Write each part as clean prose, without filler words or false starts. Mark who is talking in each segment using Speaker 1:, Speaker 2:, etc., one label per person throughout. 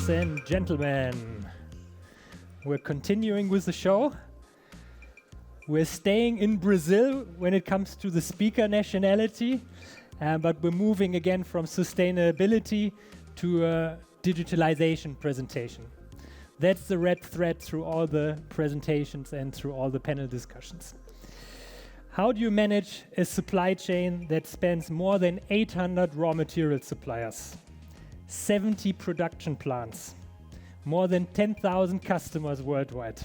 Speaker 1: Ladies and gentlemen, we're continuing with the show. We're staying in Brazil when it comes to the speaker nationality, but we're moving again from sustainability to a digitalization presentation. That's the red thread through all the presentations and through all the panel discussions. How do you manage a supply chain that spans more than 800 raw material suppliers, 70 production plants, more than 10,000 customers worldwide?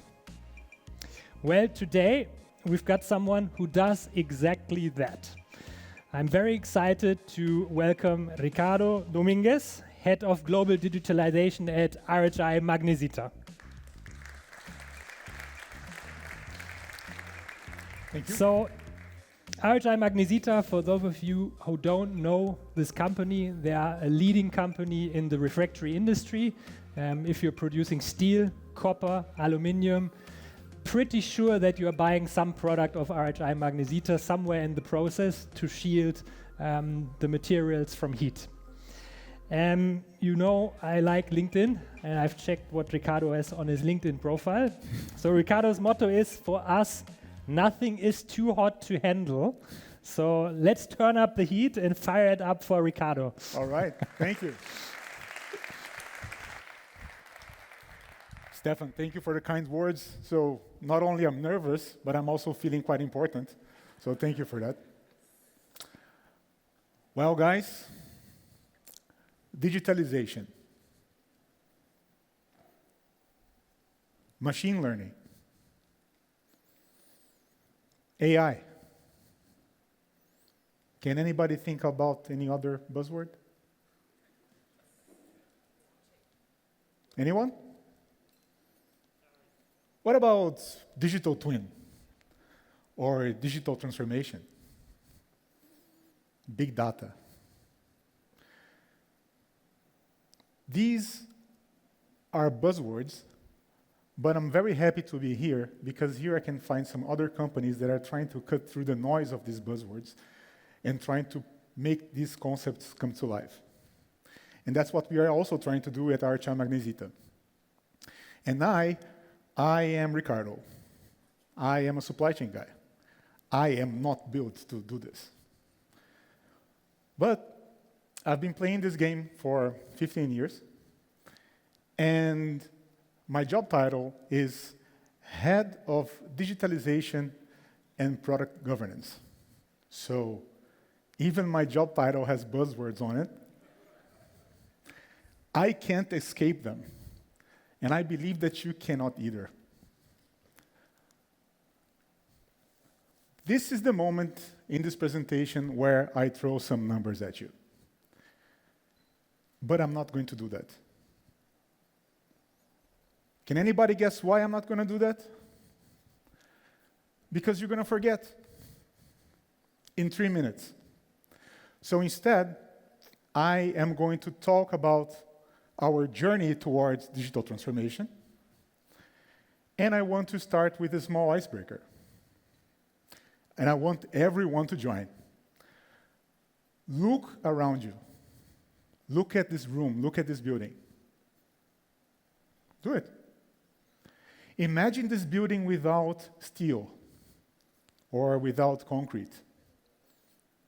Speaker 1: Well, today we've got someone who does exactly that. I'm very excited to welcome Ricardo Dominguez, Head of Global Digitalization at RHI Magnesita.
Speaker 2: Thank you.
Speaker 1: So, RHI Magnesita, for those of you who don't know this company, they are a leading company in the refractory industry. If you're producing steel, copper, aluminium, pretty sure that you are buying some product of RHI Magnesita somewhere in the process to shield the materials from heat. You know, I like LinkedIn, and I've checked what Ricardo has on his LinkedIn profile. So Ricardo's motto is, for us, nothing is too hot to handle. So let's turn up the heat and fire it up for Ricardo.
Speaker 2: All right, thank you. Stefan, thank you for the kind words. So not only I'm nervous, but I'm also feeling quite important. So thank you for that. Well, guys, digitalization, machine learning, AI. Can anybody think about any other buzzword? Anyone? What about digital twin or digital transformation? Big data. These are buzzwords, but I'm very happy to be here because here I can find some other companies that are trying to cut through the noise of these buzzwords and trying to make these concepts come to life. And that's what we are also trying to do at RHI Magnesita. And I am Ricardo. I am a supply chain guy. I am not built to do this. But I've been playing this game for 15 years, and my job title is Head of Digitalization and Product Governance. So even my job title has buzzwords on it. I can't escape them, and I believe that you cannot either. This is the moment in this presentation where I throw some numbers at you. But I'm not going to do that. Can anybody guess why I'm not going to do that? Because you're going to forget in 3 minutes. So instead, I am going to talk about our journey towards digital transformation. And I want to start with a small icebreaker. And I want everyone to join. Look around you. Look at this room, look at this building. Do it. Imagine this building without steel, or without concrete,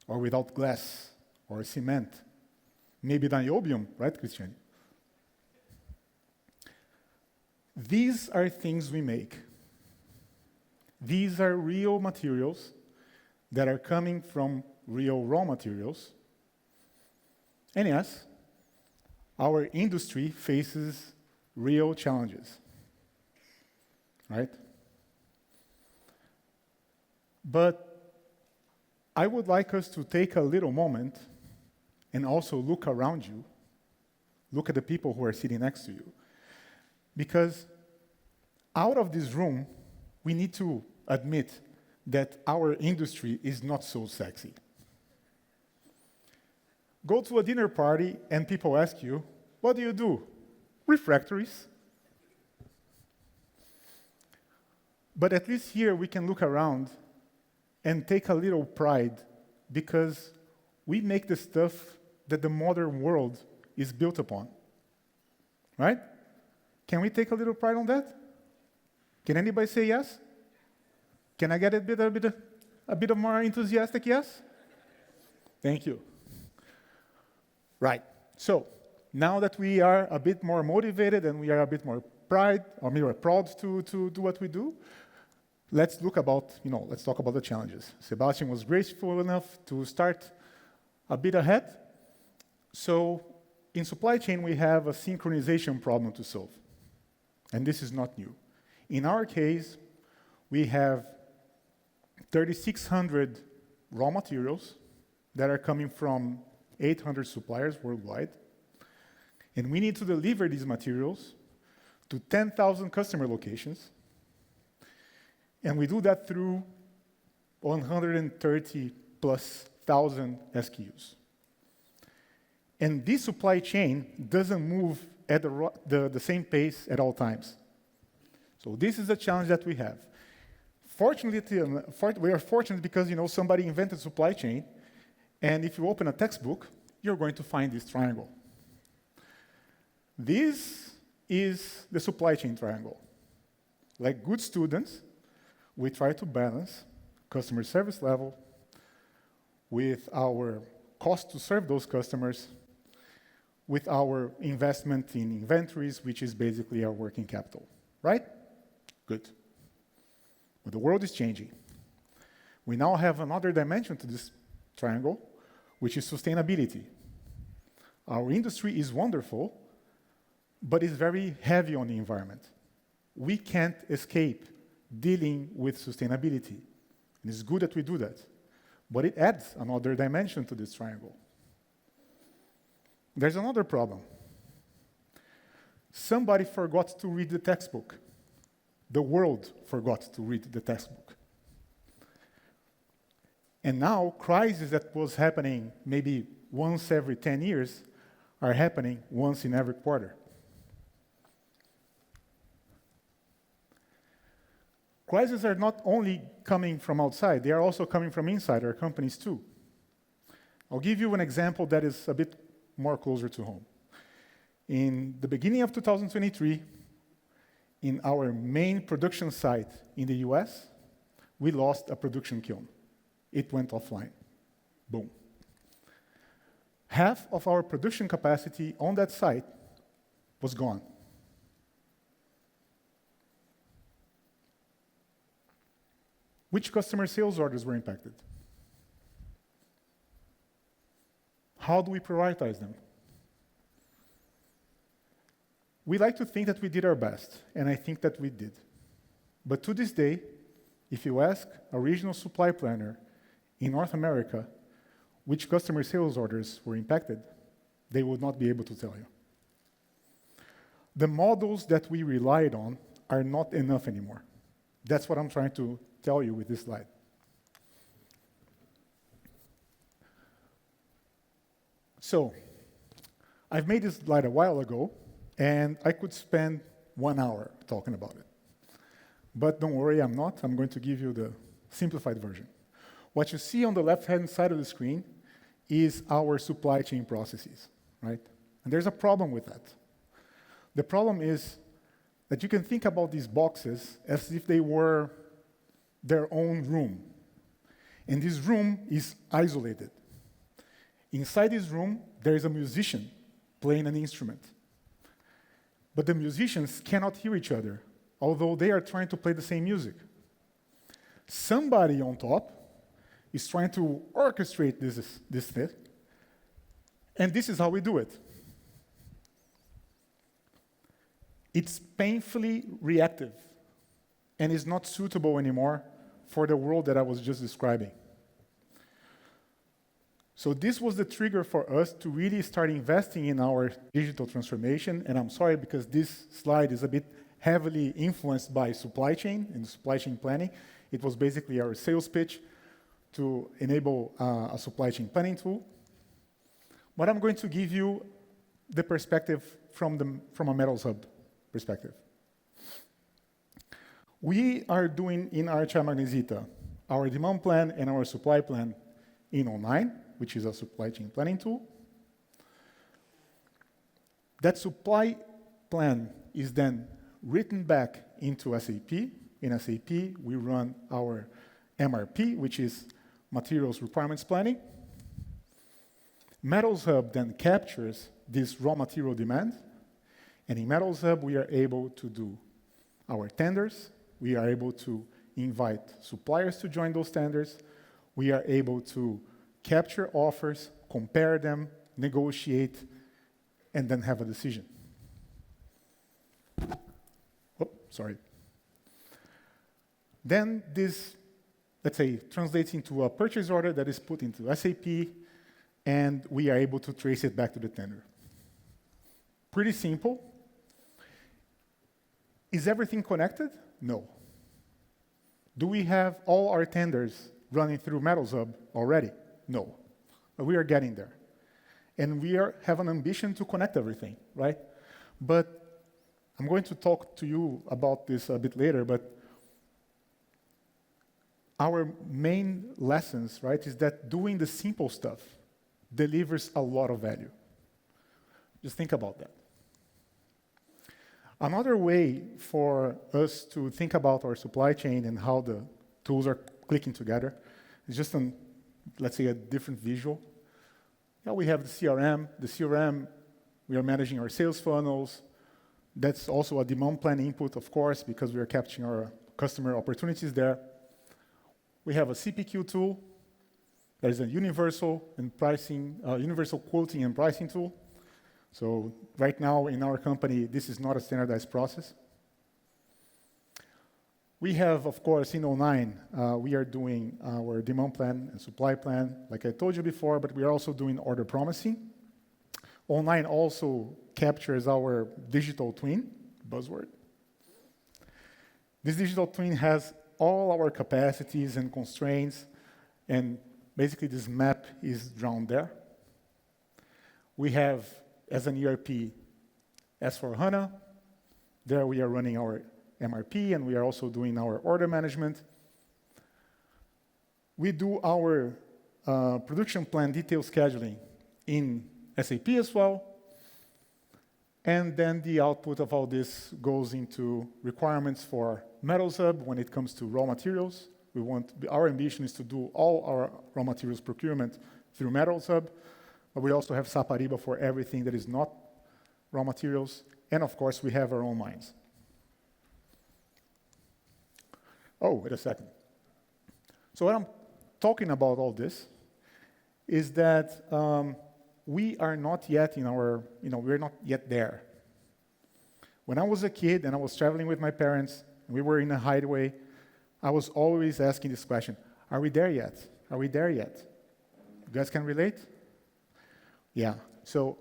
Speaker 2: or without glass, or cement. Maybe niobium, right, Christian? These are things we make. These are real materials that are coming from real raw materials. And yes, our industry faces real challenges, right? But I would like us to take a little moment and also look around you, look at the people who are sitting next to you, because out of this room, we need to admit that our industry is not so sexy. Go to a dinner party and people ask you, what do you do? Refractories. But at least here we can look around and take a little pride because we make the stuff that the modern world is built upon. right? Can we take a little pride on that? Can anybody say yes? Can I get a bit of more enthusiastic yes? Thank you. Right. So now that we are a bit more motivated and we are a bit more proud to do what we do, let's talk about the challenges. Sebastian was graceful enough to start a bit ahead. So in supply chain, we have a synchronization problem to solve. And this is not new. In our case, we have 3,600 raw materials that are coming from 800 suppliers worldwide. And we need to deliver these materials to 10,000 customer locations. And we do that through 130 plus thousand SKUs. And this supply chain doesn't move at the same pace at all times. So this is a challenge that we have. Fortunately, we are fortunate because somebody invented supply chain, and if you open a textbook, you're going to find this triangle. This is the supply chain triangle. Like good students, we try to balance customer service level with our cost to serve those customers, with our investment in inventories, which is basically our working capital, right? Good. But the world is changing. We now have another dimension to this triangle, which is sustainability. Our industry is wonderful, but it's very heavy on the environment. We can't escape dealing with sustainability. And it's good that we do that. But it adds another dimension to this triangle. There's another problem. Somebody forgot to read the textbook. The world forgot to read the textbook. And now, crises that was happening maybe once every 10 years are happening once in every quarter. Crises are not only coming from outside, they are also coming from inside our companies too. I'll give you an example that is a bit more closer to home. In the beginning of 2023, in our main production site in the US, we lost a production kiln. It went offline. Boom. Half of our production capacity on that site was gone. Which customer sales orders were impacted? How do we prioritize them? We like to think that we did our best, and I think that we did. But to this day, if you ask a regional supply planner in North America which customer sales orders were impacted, they would not be able to tell you. The models that we relied on are not enough anymore. That's what I'm trying to tell you with this slide. So, I've made this slide a while ago, and I could spend 1 hour talking about it. But don't worry, I'm not. I'm going to give you the simplified version. What you see on the left-hand side of the screen is our supply chain processes, right? And there's a problem with that. The problem is that you can think about these boxes as if they were their own room. And this room is isolated. Inside this room, there is a musician playing an instrument. But the musicians cannot hear each other, although they are trying to play the same music. Somebody on top is trying to orchestrate this thing, and this is how we do it. It's painfully reactive, and is not suitable anymore for the world that I was just describing. So this was the trigger for us to really start investing in our digital transformation, and I'm sorry because this slide is a bit heavily influenced by supply chain and supply chain planning. It was basically our sales pitch to enable a supply chain planning tool. But I'm going to give you the perspective from a Metalshub perspective. We are doing in RHI Magnesita our demand plan and our supply plan in online, which is a supply chain planning tool. That supply plan is then written back into SAP. In SAP, we run our MRP, which is Materials Requirements Planning. Metalshub then captures this raw material demand, and in Metalshub, we are able to do our tenders. We are able to invite suppliers to join those tenders. We are able to capture offers, compare them, negotiate, and then have a decision. Oh, sorry. Then this, let's say, translates into a purchase order that is put into SAP, and we are able to trace it back to the tender. Pretty simple. Is everything connected? No. Do we have all our tenders running through Metalshub already? No. But we are getting there. And we have an ambition to connect everything, right? But I'm going to talk to you about this a bit later, but our main lessons, right, is that doing the simple stuff delivers a lot of value. Just think about that. Another way for us to think about our supply chain and how the tools are clicking together is just let's say, a different visual. Yeah, we have the CRM. The CRM, we are managing our sales funnels. That's also a demand plan input, of course, because we are capturing our customer opportunities there. We have a CPQ tool. There is a universal quoting and pricing tool. So right now in our company, this is not a standardized process. We have, of course, in 09, we are doing our demand plan and supply plan, like I told you before, but we are also doing order promising. 09 also captures our digital twin, buzzword. This digital twin has all our capacities and constraints, and basically this map is drawn there. We have, as an ERP, S/4HANA. There we are running our MRP, and we are also doing our order management. We do our production plan detail scheduling in SAP as well. And then the output of all this goes into requirements for Metalshub when it comes to raw materials. Our ambition is to do all our raw materials procurement through Metalshub, but we also have SAP Ariba for everything that is not raw materials. And of course, we have our own mines. Oh, wait a second. So when I'm talking about all this, is that we are not yet we're not yet there. When I was a kid and I was traveling with my parents, and we were in a hideaway, I was always asking this question, are we there yet? Are we there yet? You guys can relate? Yeah, so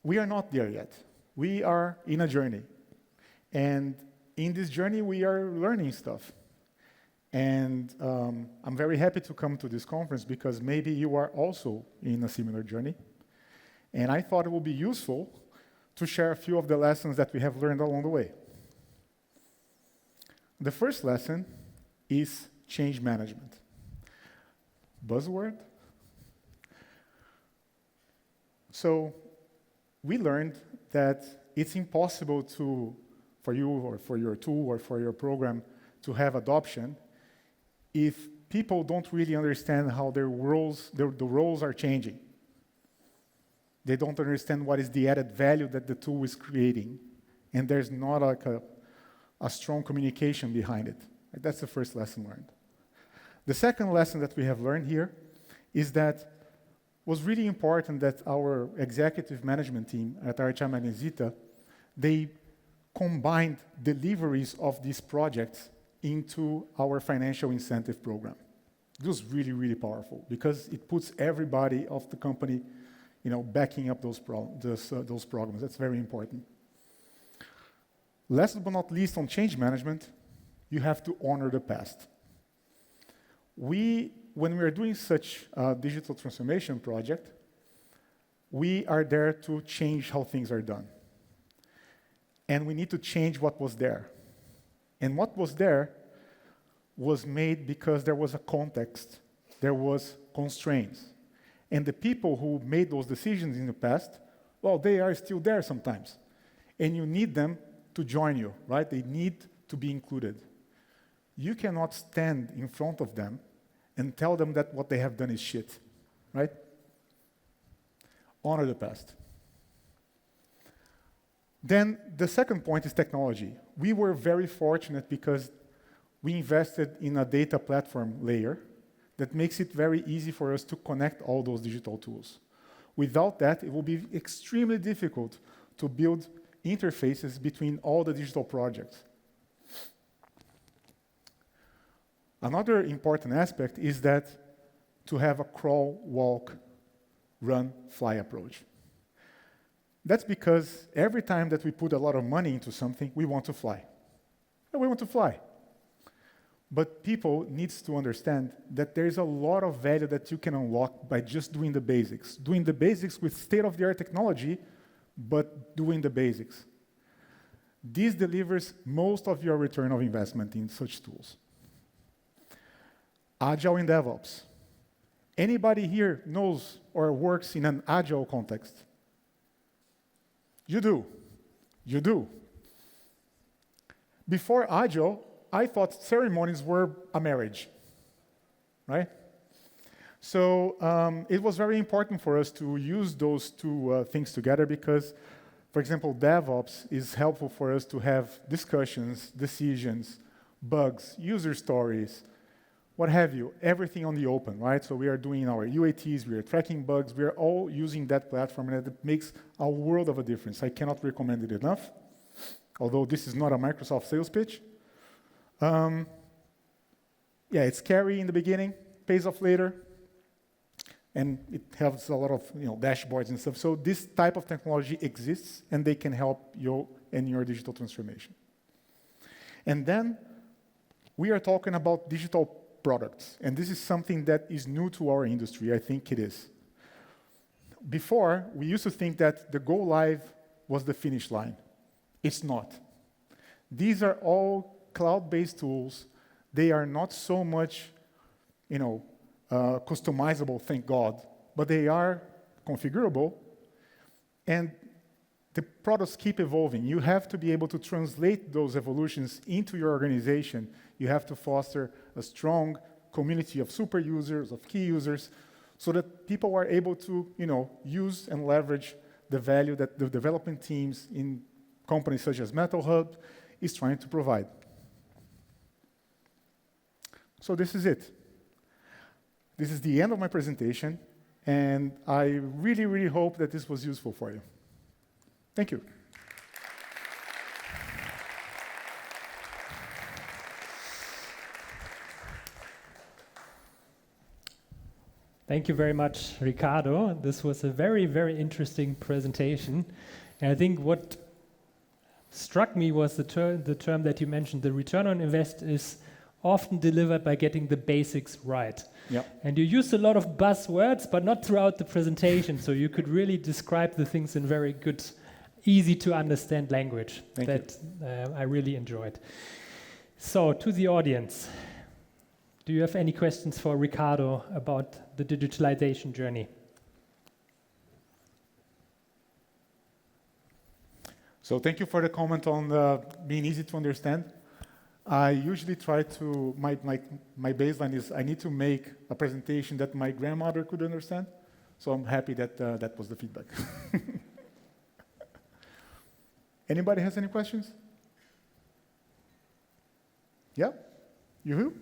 Speaker 2: we are not there yet. We are in a journey. And in this journey, we are learning stuff. And I'm very happy to come to this conference because maybe you are also in a similar journey. And I thought it would be useful to share a few of the lessons that we have learned along the way. The first lesson is change management. Buzzword. So we learned that it's impossible for you or for your tool or for your program to have adoption if people don't really understand how the roles are changing. They don't understand what is the added value that the tool is creating, and there's not like a strong communication behind it. That's the first lesson learned. The second lesson that we have learned here is that it was really important that our executive management team at RHI Magnesita, they combined deliveries of these projects into our financial incentive program. It was really, really powerful because it puts everybody of the company, backing up those programs. That's very important. Last but not least, on change management, you have to honor the past. When we are doing such a digital transformation project, we are there to change how things are done. And we need to change what was there. And what was there was made because there was a context, there was constraints. And the people who made those decisions in the past, well, they are still there sometimes. and you need them to join you, right? They need to be included. You cannot stand in front of them and tell them that what they have done is shit, right? Honor the past. Then the second point is technology. We were very fortunate because we invested in a data platform layer that makes it very easy for us to connect all those digital tools. Without that, it will be extremely difficult to build interfaces between all the digital projects. Another important aspect is that to have a crawl, walk, run, fly approach. That's because every time that we put a lot of money into something, we want to fly. And we want to fly. But people need to understand that there is a lot of value that you can unlock by just doing the basics. Doing the basics with state-of-the-art technology, but doing the basics. This delivers most of your return of investment in such tools. Agile in DevOps. Anybody here knows or works in an agile context? You do. You do. Before agile, I thought ceremonies were a marriage, right? So it was very important for us to use those two things together because, for example, DevOps is helpful for us to have discussions, decisions, bugs, user stories, what have you, everything on the open, right? So we are doing our UATs, we are tracking bugs, we are all using that platform, and it makes a world of a difference. I cannot recommend it enough, although this is not a Microsoft sales pitch. Yeah, it's scary in the beginning, pays off later, and it has a lot of dashboards and stuff. So this type of technology exists, and they can help you in your digital transformation. And then we are talking about digital products, and this is something that is new to our industry. I think it is. Before, we used to think that the go live was the finish line. It's not. These are all cloud-based tools. They are not so much, customizable, thank God, but they are configurable, and the products keep evolving. You have to be able to translate those evolutions into your organization. You have to foster a strong community of super users, of key users, so that people are able to, use and leverage the value that the development teams in companies such as Metalshub is trying to provide. So this is it. This is the end of my presentation, and I really, really hope that this was useful for you. Thank you.
Speaker 1: Thank you very much, Ricardo. This was a very, very interesting presentation. And I think what struck me was the term that you mentioned, the return on invest is often delivered by getting the basics right.
Speaker 2: Yep.
Speaker 1: And you used a lot of buzzwords, but not throughout the presentation, so you could really describe the things in very good, easy to understand language.
Speaker 2: Thank you.
Speaker 1: I really enjoyed. So, to the audience, do you have any questions for Ricardo about the digitalization journey?
Speaker 2: So thank you for the comment on being easy to understand. I usually try to, my baseline is I need to make a presentation that my grandmother could understand. So I'm happy that that was the feedback. Anybody has any questions? Yeah? You?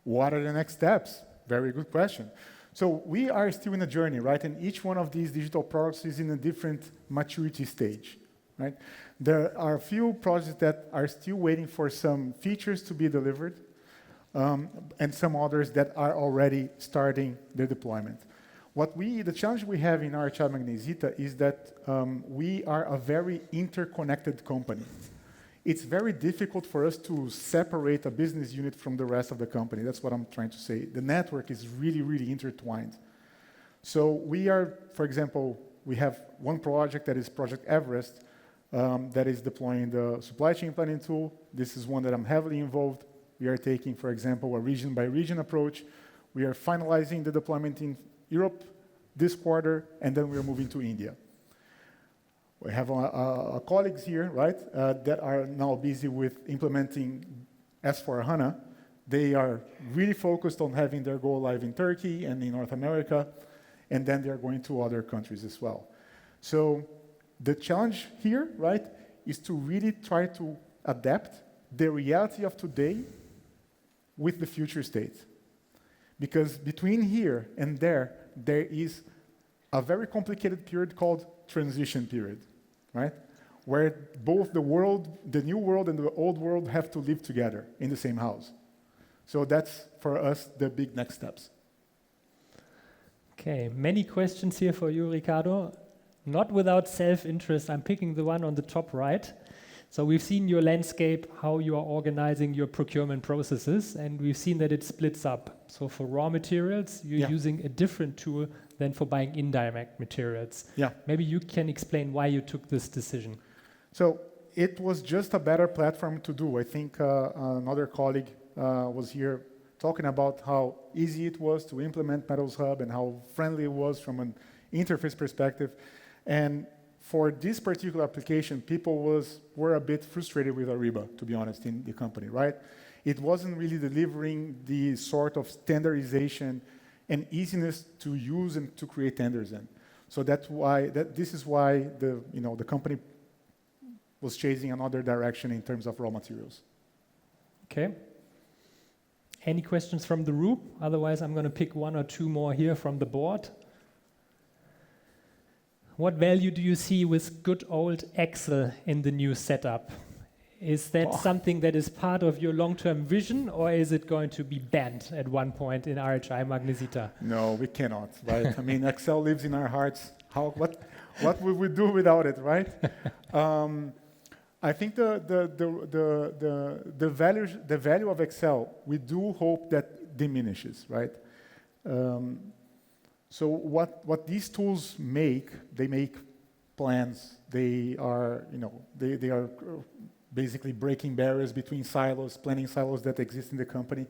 Speaker 2: What are the next steps? Very good question. So we are still in a journey, right? And each one of these digital products is in a different maturity stage, right? There are a few projects that are still waiting for some features to be delivered, and some others that are already starting their deployment. The challenge we have in RHI Magnesita is that we are a very interconnected company. It's very difficult for us to separate a business unit from the rest of the company. That's what I'm trying to say. The network is really, really intertwined. So we are, for example, we have one project that is Project Everest that is deploying the supply chain planning tool. This is one that I'm heavily involved. We are taking, for example, a region-by-region approach. We are finalizing the deployment in Europe this quarter, and then we are moving to India. We have colleagues here, right, that are now busy with implementing S/4HANA. They are really focused on having their go live in Turkey and in North America, and then they're going to other countries as well. So the challenge here, right, is to really try to adapt the reality of today with the future state. Because between here and there is a very complicated period called transition period, right? Where both the world, the new world and the old world have to live together in the same house. So that's, for us, the big next steps.
Speaker 1: Okay, many questions here for you, Ricardo. Not without self-interest, I'm picking the one on the top right. So we've seen your landscape, how you are organizing your procurement processes, and we've seen that it splits up. So for raw materials, you're using a different tool than for buying indirect materials.
Speaker 2: Yeah.
Speaker 1: Maybe you can explain why you took this decision.
Speaker 2: So it was just a better platform to do. I think another colleague was here talking about how easy it was to implement Metalshub and how friendly it was from an interface perspective. And for this particular application, people were a bit frustrated with Ariba, to be honest, in the company, right? It wasn't really delivering the sort of standardization and easiness to use and to create tenders in. So this is why the company was chasing another direction in terms of raw materials.
Speaker 1: Okay. Any questions from the room? Otherwise, I'm going to pick one or two more here from the board. What value do you see with good old Excel in the new setup? Is that something that is part of your long-term vision, or is it going to be banned at one point in RHI Magnesita?
Speaker 2: No, we cannot, right? I mean, Excel lives in our hearts. What would we do without it, right? I think the value of Excel, we do hope that diminishes, right? So what these tools make, they make plans. They are, they are basically breaking barriers between silos, planning silos that exist in the company.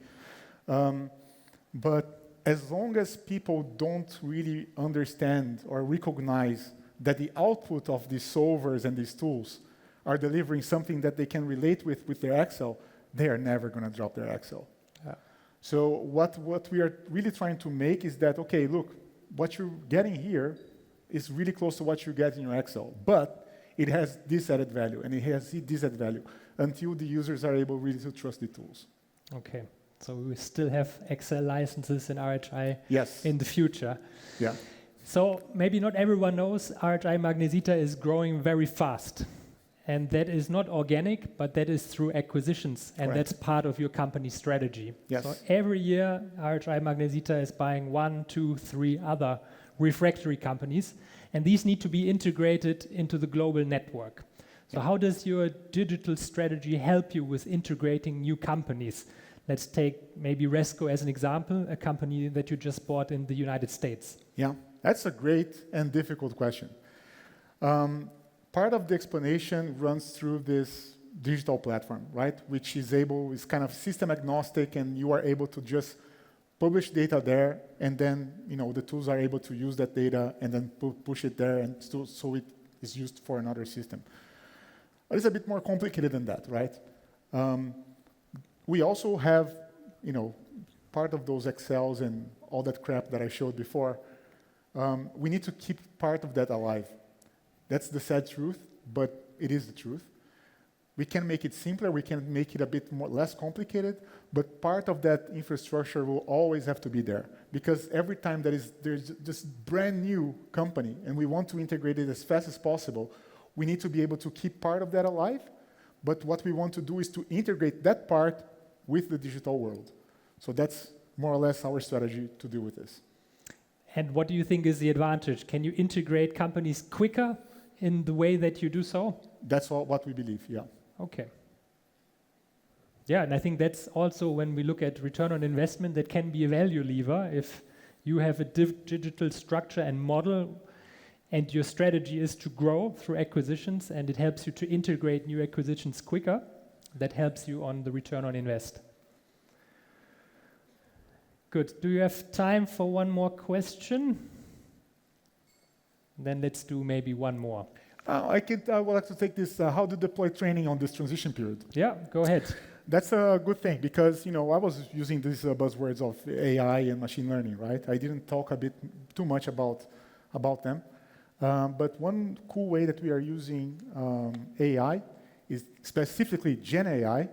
Speaker 2: But as long as people don't really understand or recognize that the output of these solvers and these tools are delivering something that they can relate with their Excel, they are never going to drop their Excel. Yeah. So what we are really trying to make is that, okay, look, what you're getting here is really close to what you get in your Excel, but it has this added value, and it has this added value, until the users are able really to trust the tools.
Speaker 1: Okay, so we still have Excel licenses in RHI
Speaker 2: yes.
Speaker 1: in the future.
Speaker 2: Yeah.
Speaker 1: So maybe not everyone knows RHI Magnesita is growing very fast. And that is not organic, but that is through acquisitions, and that's part of your company strategy.
Speaker 2: Yes.
Speaker 1: So every year, RHI Magnesita is buying 1, 2, 3 other refractory companies, and these need to be integrated into the global network. So how does your digital strategy help you with integrating new companies? Let's take maybe Resco as an example, a company that you just bought in the United States.
Speaker 2: Yeah, that's a great and difficult question. Part of the explanation runs through this digital platform, right? Which is kind of system agnostic, and you are able to just publish data there, and then the tools are able to use that data and then push it there, and so it is used for another system. But it's a bit more complicated than that, right? We also have, part of those Excels and all that crap that I showed before. We need to keep part of that alive. That's the sad truth, but it is the truth. We can make it simpler, we can make it a bit less complicated, but part of that infrastructure will always have to be there. Because every time there's this brand new company and we want to integrate it as fast as possible, we need to be able to keep part of that alive, but what we want to do is to integrate that part with the digital world. So that's more or less our strategy to deal with this.
Speaker 1: And what do you think is the advantage? Can you integrate companies quicker in the way that you do so?
Speaker 2: That's what we believe, yeah.
Speaker 1: Okay. Yeah, and I think that's also when we look at return on investment, that can be a value lever. If you have a digital structure and model, and your strategy is to grow through acquisitions, and it helps you to integrate new acquisitions quicker, that helps you on the return on invest. Good. Do you have time for one more question? Then let's do maybe one more.
Speaker 2: I would like to take this, how to deploy training on this transition period.
Speaker 1: Yeah, go ahead.
Speaker 2: That's a good thing because, I was using these buzzwords of AI and machine learning, right? I didn't talk a bit too much about them. But one cool way that we are using AI, is specifically Gen AI,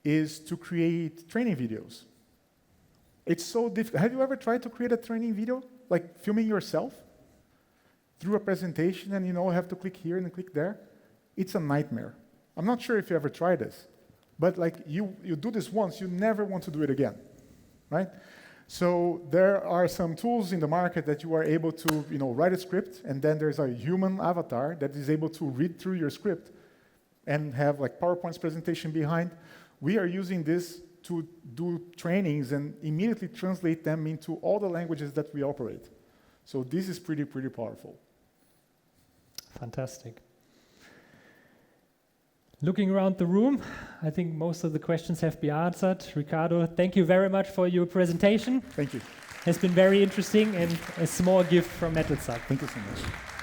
Speaker 2: is to create training videos. It's so difficult. Have you ever tried to create a training video, like filming yourself through a presentation and have to click here and click there? It's a nightmare. I'm not sure if you ever tried this, but like you do this once, you never want to do it again, right? So there are some tools in the market that you are able to write a script, and then there's a human avatar that is able to read through your script and have like PowerPoint's presentation behind. We are using this to do trainings and immediately translate them into all the languages that we operate. So this is pretty powerful.
Speaker 1: Fantastic. Looking around the room, I think most of the questions have been answered. Ricardo, thank you very much for your presentation.
Speaker 2: Thank you.
Speaker 1: It's been very interesting and a small gift from Metalshub.
Speaker 2: Thank you so much.